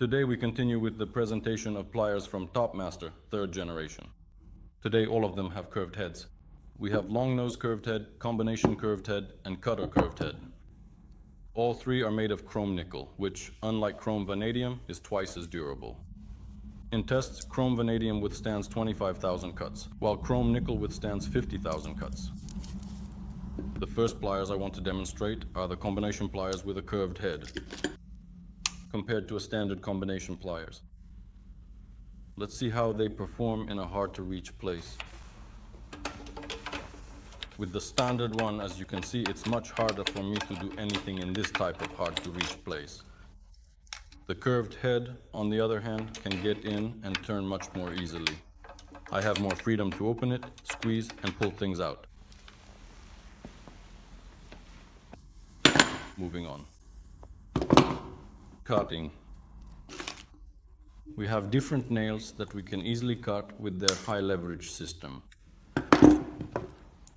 Today we continue with the presentation of pliers from Topmaster, 3rd generation. Today all of them have curved heads. We have long nose curved head, combination curved head, and cutter curved head. All three are made of chrome nickel, which, unlike chrome vanadium, is twice as durable. In tests, chrome vanadium withstands 25,000 cuts, while chrome nickel withstands 50,000 cuts. The first pliers I want to demonstrate are the combination pliers with a curved head, compared to a standard combination pliers. Let's see how they perform in a hard-to-reach place. With the standard one, as you can see, it's much harder for me to do anything in this type of hard-to-reach place. The curved head, on the other hand, can get in and turn much more easily. I have more freedom to open it, squeeze, and pull things out. Moving on. Cutting. We have different nails that we can easily cut with their high leverage system.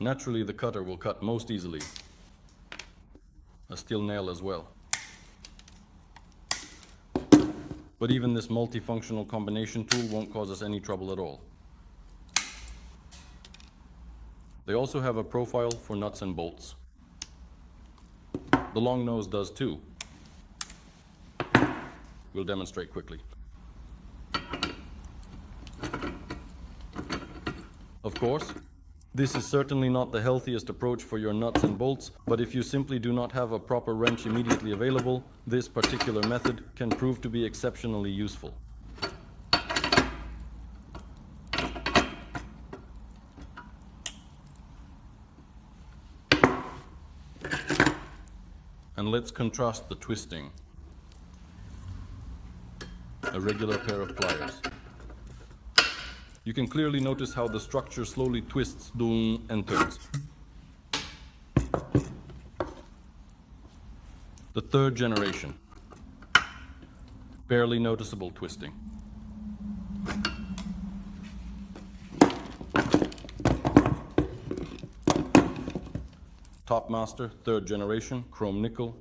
Naturally, the cutter will cut most easily. A steel nail as well. But even this multifunctional combination tool won't cause us any trouble at all. They also have a profile for nuts and bolts. The long nose does too. We'll demonstrate quickly. Of course, this is certainly not the healthiest approach for your nuts and bolts, but if you simply do not have a proper wrench immediately available, this particular method can prove to be exceptionally useful. And let's contrast the twisting. A regular pair of pliers. You can clearly notice how the structure slowly twists and turns. The 3rd generation. Barely noticeable twisting. Topmaster, 3rd generation, chrome nickel,